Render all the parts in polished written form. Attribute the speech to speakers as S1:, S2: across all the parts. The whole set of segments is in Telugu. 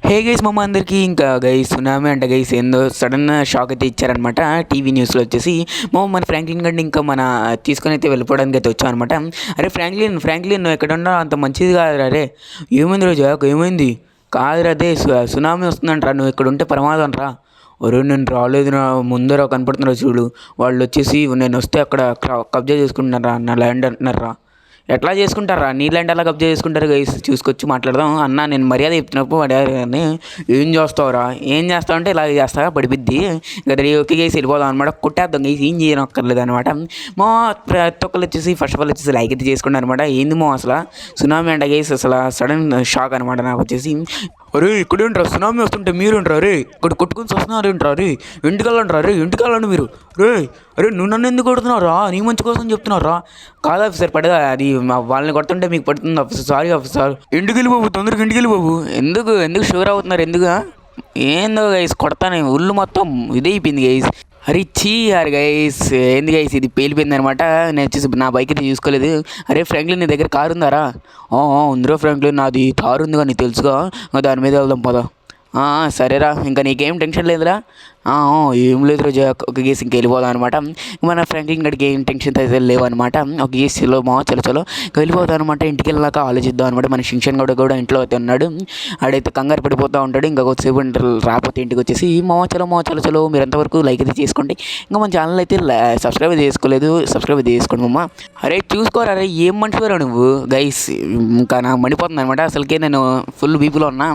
S1: హే గైస్ మమ్మ అందరికీ ఇంకా గైస్ సునామీ అంట గైస్ ఏందో సడన్ షాక్ అయితే ఇచ్చారనమాట టీవీ న్యూస్లో వచ్చేసి మన ఫ్రాంక్లిన్ గండి ఇంకా మన తీసుకొని అయితే వెళ్ళిపోవడానికి అయితే వచ్చాం అనమాట. అరే ఫ్రాంక్లిన్ నువ్వు ఎక్కడ ఉన్నా అంత మంచిది కాదురా. అరే ఏమైంది రోజా, ఏమైంది కాదురా, అదే సునామీ వస్తుందంటరా, నువ్వు ఇక్కడ ఉంటే ప్రమాదం రా. ఒరే నేను రాలేదు, నా ముందర కనపడుతున్నారు చూడు, వాళ్ళు వచ్చేసి నేను వస్తే అక్కడ కబ్జా చేసుకుంటున్నారా నా ల్యాండ్ అంటున్నారా. ఎట్లా చేసుకుంటారా, నీ ల్యాండ్ ఎలా కబ్జా చేసుకుంటారు గైస్, చూసుకొచ్చి మాట్లాడదాం అన్న. నేను మర్యాద చెప్తున్నప్పుడు వాడు కానీ ఏం చేస్తావురా, ఏం చేస్తావు అంటే ఇలా చేస్తా పడిపిద్ది కదా. ఓకే గైస్ వెళ్ళిపోదాం అనమాట, కొట్టేద్దాం గైస్, ఏం చేయనక్కర్లేదు అనమాట. ప్రతి ఒక్కరు వచ్చేసి ఫస్ట్ ఆఫ్ ఆల్ వచ్చేసి లైక్ అయితే చేసుకుంటారు అనమాట. ఏంది అసలు సునామీ అంట గైస్, అసలు సడన్ షాక్ అనమాట నాకు వచ్చేసి. అరే ఇక్కడ ఉంటారు, సునామీ వస్తుంటే మీరు ఉంటారు, రే ఇక్కడ కొట్టుకుని వస్తున్నారు ఏంట్రా, రే ఇంటికెళ్ళంటారా, రే ఇంటికెళ్ళండి మీరు. రే అరే నువ్వు నన్ను ఎందుకు కొడుతున్నారా, నీ మంచి కోసం చెప్తున్నారా. కాదు ఆఫీసర్ పడదా, అది వాళ్ళని కొడుతుంటే మీకు పడుతుంది ఆఫీసర్, సారీ ఆఫీసర్. ఇంటికి వెళ్ళి బాబు, తొందరగా ఇంటికి వెళ్ళి బాబు. ఎందుకు షూర్ అవుతున్నారు, ఎందుకు ఏందో గైస్ కొడతాను, ఉళ్ళు మొత్తం ఇదే అయిపోయింది గైస్. అరే చీ యార్ గైస్, ఏంది గైస్ ఇది పేలిపోయింది అనమాట. నేను వచ్చేసి నా బైక్ అయితే చూసుకోలేదు. అరే ఫ్రాంక్లిన్ నీ దగ్గర కారు ఉందారా. ఉందిరా ఫ్రాంక్లిన్, నాది కారు ఉంది కానీ తెలుసుగా, దాని మీద వెళ్దాం పదా. సరేరా, ఇంకా నీకేం టెన్షన్ లేదురా. ఏం లేదు రోజు ఒక గేస్ ఇంక వెళ్ళిపోదాం అనమాట. మన ఫ్రాంక్లిన్ గడికి ఏం టెన్షన్ అయితే లేవు అనమాట. ఒక గేస్లో చలో వెళ్ళిపోతాం అనమాట. ఇంటికి వెళ్ళాక ఆలోచిద్దాం అనమాట. మన శింషన్ కూడా ఇంట్లో అయితే ఉన్నాడు, ఆడైతే కంగారు పడిపోతూ ఉంటాడు. ఇంకా కొద్దిసేపు రాకపోతే ఇంటికి వచ్చేసి చలో మీరు ఎంతవరకు లైక్ అయితే చేసుకోండి. ఇంకా మన ఛానల్ అయితే సబ్స్క్రైబ్ చేసుకోలేదు, సబ్స్క్రైబ్ చేసుకోండి మమ్మ. అరే చూసుకోరా, అరే ఏం మనిషిరా నువ్వు గైస్. ఇంకా నాకు మండిపోతుంది అనమాట, అసలుకే నేను ఫుల్ బీపీలో ఉన్నా.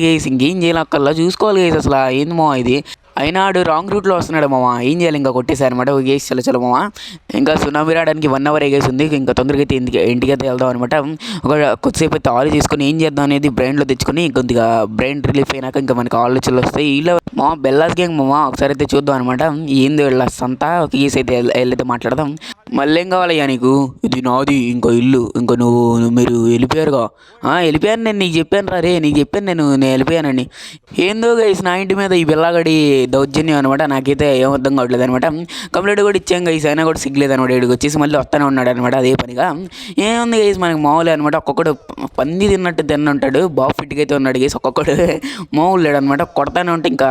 S1: గైస్ ఇంకేం చేయాలక్కల్లా చూసుకోవాలి గైస్, అసలు ఏంది ఇది. అయినా ఆడు రాంగ్ రూట్లో వస్తున్నాడు మామ, ఏం చేయాలి, ఇంకా కొట్టేశారు అనమాట. గేసి చలో మామ, ఇంకా సునామీ రావడానికి 1 hour ఎగేసి ఉంది. ఇంకా తొందరగా అయితే ఇంటికి అయితే వెళ్దాం అనమాట. ఒక కొద్దిసేపు అయితే ఆలోచించుకొని ఏం చేద్దాం అనేది బ్రెయిన్లో తెచ్చుకొని కొద్దిగా బ్రెయిన్ రిలీఫ్ అయినాక ఇంకా మనకి ఆలోచనలు వస్తాయి. ఇలా బెల్లాస్ గ్యాంగ్ ఒకసారి అయితే చూద్దాం అనమాట. ఏంది వీళ్ళ సంతా. ఒక కేసు అయితే వెళ్ళైతే మాట్లాడదాం. మళ్ళీ ఏం కావాలయ్యా నీకు, ఇది నాది ఇంకో ఇల్లు, ఇంకా మీరు వెళ్ళిపోయారుగా. వెళ్ళిపోయాను నేను, నీకు చెప్పాను రా, రే నీకు చెప్పాను నేను వెళ్ళిపోయానండి. ఏందో గైస్ నా ఇంటి మీద ఈ బిల్లగాడి దౌర్జన్యం అనమాట. నాకైతే ఏం అర్థం కావట్లేదు అనమాట. కంప్లీట్ కూడా ఇచ్చాం గైస్, అయినా కూడా సిగ్లేదు అనమాట. ఇక్కడికి వచ్చేసి మళ్ళీ వస్తానే ఉన్నాడు అనమాట అదే పనిగా. ఏముంది గైస్ మనకి మామూలు అనమాట. ఒక్కొక్కడు పంది తిన్నట్టు ఉంటాడు, బాగా ఫిట్గా అయితే ఉన్నాడు గైస్. ఒక్కొక్కడు మామూలు లేడు అనమాట. కొడతానే ఉంటే ఇంకా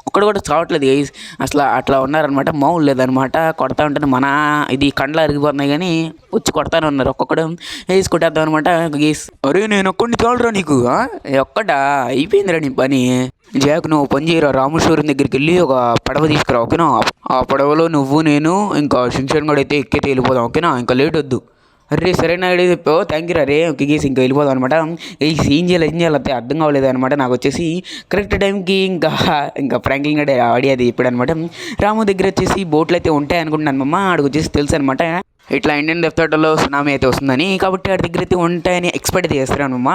S1: ఒక్కడు కూడా చావట్లేదు గైస్, అసలు అట్లా ఉన్నారనమాట. మామూలు లేదనమాట. కొడతా ఉంటే మన ఇది కండ్లు అరిగిపోతున్నాయి కానీ వచ్చి కొడతానే ఉన్నారు. ఒక్కొక్కడు వేసి కొట్టేద్దాం అనమాట గేస్. అరే నేను ఒక్కడిని చాలరా నీకు, ఒక్కడా అయిపోయిందిరా నీ పని. జాక్ నువ్వు పని చేయరా, రామేశ్వరం దగ్గరికి వెళ్ళి ఒక పడవ తీసుకురా ఓకేనా. ఆ పడవలో నువ్వు నేను ఇంకా శింషన్ కూడా అయితే ఎక్కితే వెళ్ళిపోదాం ఓకేనా, ఇంకా లేట్ వద్దు. అరే సరైన ఐడియా చెప్పావు, థ్యాంక్ యూ రే. ఒక గేసి ఇంకా వెళ్ళిపోదాం అనమాట. ఏం చేయాలి అయితే అర్థం కావలేదు అనమాట నాకు వచ్చేసి. కరెక్ట్ టైంకి ఇంకా ఫ్రాంక్లిన్ గడే ఆడియో అది చెప్పాడు అనమాట. రాము దగ్గర వచ్చేసి బోట్లు అయితే ఉంటాయి అనుకుంటున్నాను మమ్మ. ఆడికి వచ్చేసి తెలుసు అనమాట ఇట్లా ఇండియన్ డెఫ్తర్లో సునామీ అయితే వస్తుందని, కాబట్టి ఆడి దగ్గర అయితే ఉంటాయని ఎక్స్పెక్ట్ అయితే చేస్తున్నాను అమ్మ.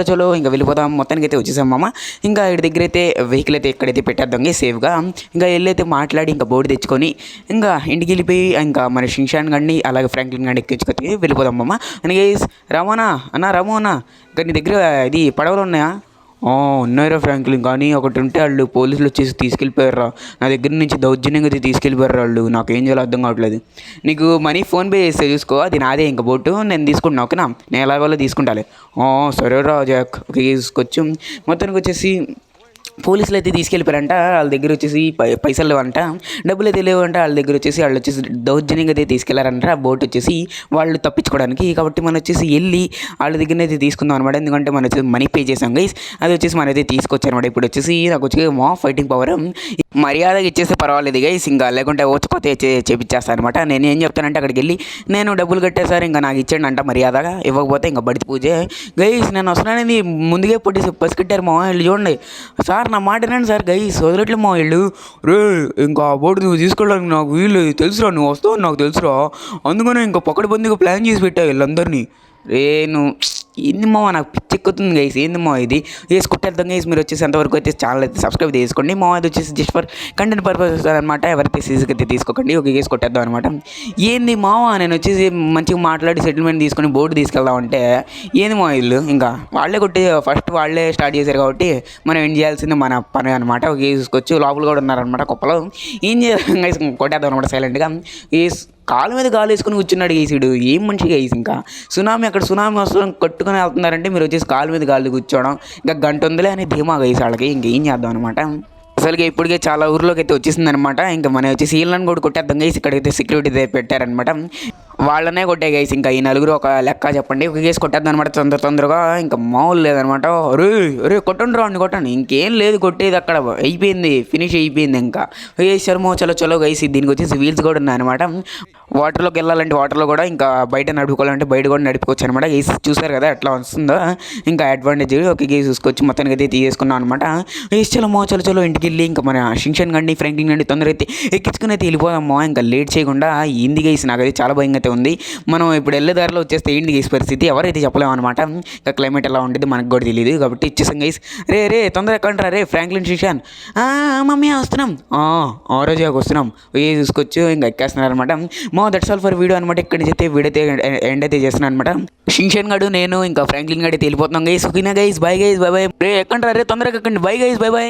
S1: చలో ఇంకా వెళ్ళిపోదాం. మొత్తానికి అయితే వచ్చేసాం అమ్మ. ఇంకా వీడి దగ్గర అయితే వెహికల్ అయితే ఎక్కడైతే పెట్టేద్దాం సేఫ్గా. ఇంకా వెళ్ళైతే మాట్లాడి ఇంకా బోర్డు తెచ్చుకొని ఇంకా ఇంటికి వెళ్ళిపోయి ఇంకా మన శింషాన్ గండి అలాగే ఫ్రాంక్లిన్ గండి ఎక్కించుకొని వెళ్ళిపోదాం అమ్మ. అని గైస్ రాము అన్న ఇంకా నీ దగ్గర ఇది పడవలు ఉన్నాయా. ఉన్నాయిరా ఫ్రాంక్లిన్, కానీ ఒకటి ఉంటే వాళ్ళు పోలీసులు వచ్చేసి తీసుకెళ్ళిపోయారా, నా దగ్గర నుంచి దౌర్జన్యంగా అయితే తీసుకెళ్ళిపోయారు వాళ్ళు. నాకు ఏం చేయాలో అర్థం కావట్లేదు. నీకు మనీ ఫోన్పే చేస్తే చూసుకో, అది నాదే ఇంకా బోటు, నేను తీసుకుంటున్నా ఓకేనా, నేను ఎలాగోలో తీసుకుంటాలే. సరేరా జాక్ ఓకే తీసుకొచ్చు. మొత్తానికి వచ్చేసి పోలీసులు అయితే తీసుకెళ్ళిపోయారంట. వాళ్ళ దగ్గర వచ్చేసి పైసలు లేవంట, డబ్బులు అయితే లేవంట. వాళ్ళ దగ్గర వచ్చేసి వాళ్ళు వచ్చేసి దౌర్జన్యంగా అయితే తీసుకెళ్లారంట ఆ బోట్ వచ్చేసి వాళ్ళు తప్పించుకోవడానికి. కాబట్టి మనం వచ్చేసి వెళ్ళి వాళ్ళ దగ్గర అయితే తీసుకుందాం అనమాట. ఎందుకంటే మనం వచ్చేసి మనీ పే చేసాం గైస్, అది వచ్చేసి మనం అయితే తీసుకొచ్చారనమాట. ఇప్పుడు వచ్చేసి నాకు వచ్చి ఫైటింగ్ పవర్ మర్యాదగా ఇచ్చేస్తే పర్వాలేదు గైస్, ఇంకా లేకుంటే వచ్చుకోతే చేపించేస్తాను అనమాట. నేను ఏం చెప్తానంటే అక్కడికి వెళ్ళి నేను డబ్బులు కట్టేసారు ఇంకా నాకు ఇచ్చాడు అంట మర్యాదగా, ఇవ్వకపోతే ఇంకా బడితి పూజే గైస్. నేను వస్తున్నానని ముందుగే పసికట్టారు మా వాళ్ళు. చూడండి సార్ నా మాట వినండి సార్ గైస్, వదిలేట్లే మా వీళ్ళు. రే ఇంకా ఆ బోర్డు నువ్వు తీసుకోవడానికి నాకు వీళ్ళు తెలుసురా, నువ్వు వస్తావు నాకు తెలుసురా, అందుకనే ఇంకా పక్కడబందిగా ప్లాన్ చేసి పెట్టావు వీళ్ళందరినీ. రే నువ్వు ఏంది మావా, నాకు పిచ్చెక్కుతుంది గైస్, ఏంది మా ఇది వేసి కొట్టేద్దాం గైస్. మీరు వచ్చేసి ఎంతవరకు అయితే ఛానల్ అయితే సబ్స్క్రైబ్ చేసుకోండి. మా అది వచ్చేసి జస్ట్ ఫర్ కంటెంట్ పర్పస్ అనమాట. ఎవరైతే సీజీకి అయితే తీసుకోకండి, ఒక కేసు కొట్టేద్దాం అనమాట. ఏంది మావా నేను వచ్చేసి మంచిగా మాట్లాడి సెటిల్మెంట్ తీసుకొని బోర్డు తీసుకెళ్దాం అంటే ఏంది మా ఇల్లు, ఇంకా వాళ్ళే కొట్టి ఫస్ట్ వాళ్ళే స్టార్ట్ చేశారు కాబట్టి మనం ఏం చేయాల్సింది మన పని అనమాట. ఒక కేసు తీసుకొచ్చి లోపల కూడా ఉన్నారనమాట కుప్పలో. ఏం చేయాలి గైస్, కొట్టేద్దాం అనమాట సైలెంట్గా. కాలు మీద కాలు వేసుకొని కూర్చున్నాడు గైసుడు, ఏం మనిషి గైస్. ఇంకా సునామీ అక్కడ సునామీ వస్తుంది పట్టుకొని వెళ్తున్నారంటే మీరు వచ్చేసి కాలు మీద కాళ్ళు కూర్చోవడం, ఇంకా గంట ఉందిలే అని ధీమా గైస్ వాళ్ళకి ఇంకేం చేద్దాం అనమాట. అసలుకి ఇప్పటికే చాలా ఊర్లోకి అయితే వచ్చేసింది అనమాట. ఇంకా మనం వచ్చేసి వీళ్ళని కూడా కొట్టేద్దాం గైస్. ఇక్కడైతే సెక్యూరిటీ పెట్టారనమాట, వాళ్ళనే కొట్టే గైస్. ఇంకా ఈ నలుగురు ఒక లెక్క చెప్పండి, ఒక కేసు కొట్టేద్దాం అనమాట తొందరగా. ఇంకా మామూలు లేదనమాట. అరే అరే కొట్టండి రాండి కొట్టండి, ఇంకేం లేదు కొట్టేది, అక్కడ అయిపోయింది, ఫినిష్ అయిపోయింది. ఇంకా శర్మో చలో చలో గైస్. దీనికి వచ్చేసి వీల్స్ కూడా ఉన్నాయన్నమాట. వాటర్లోకి వెళ్ళాలంటే వాటర్లో కూడా, ఇంకా బయట నడుపుకోవాలంటే బయట కూడా నడుపుకోవచ్చు అనమాట. గైస్ చూసారు కదా ఎట్లా వస్తుందో, ఇంకా అడ్వాంటేజ్ ఒక గేస్ చూసుకొచ్చి మొత్తానికి అయితే తీసేసుకున్నాం అనమాట. చలో చలో చలో ఇంటికి వెళ్ళి ఇంకా మన షింక్షన్ గండి ఫ్రాంక్లిన్ గండి తొందరగా అయితే ఎక్కించుకుని అయితే వెళ్ళిపోదామా. ఇంకా లేట్ చేయకుండా ఏంది గైస్, నాకైతే చాలా భయంగా అయితే ఉంది. మనం ఇప్పుడు వెళ్ళే దారిలో వచ్చేస్తే ఏంటి గైస్ పరిస్థితి ఎవరైతే చెప్పలేము అనమాట. ఇంకా క్లైమేట్ ఎలా ఉంటుంది మనకు కూడా తెలియదు కాబట్టి ఇచ్చేసాం గైస్. రే తొందరగా ఎక్కండి రే ఫ్రాంక్లిన్ షింక్షన్. మమ్మీ వస్తున్నాం, ఆ రోజు వస్తున్నాం చూసుకోవచ్చు. ఇంకా ఎక్కేస్తున్నారు అనమాట. దట్స్ ఆల్ ఫర్ వీడియో అనమాట. ఇక్కడ నుంచి అయితే వీడియో అయితే ఎండ్ అయితే చేస్తున్నాను అనమాట. షింక్షన్ గడు నేను ఇంకా ఫ్రాంక్లిన్ గడి అయితే వెళ్ళిపోతున్నాం గైస్. ఓకేనా guys, bye guys, bye bye. రే ఎక్కండి రే తొందరగా ఎక్కండి, బై గైస్, బై బై.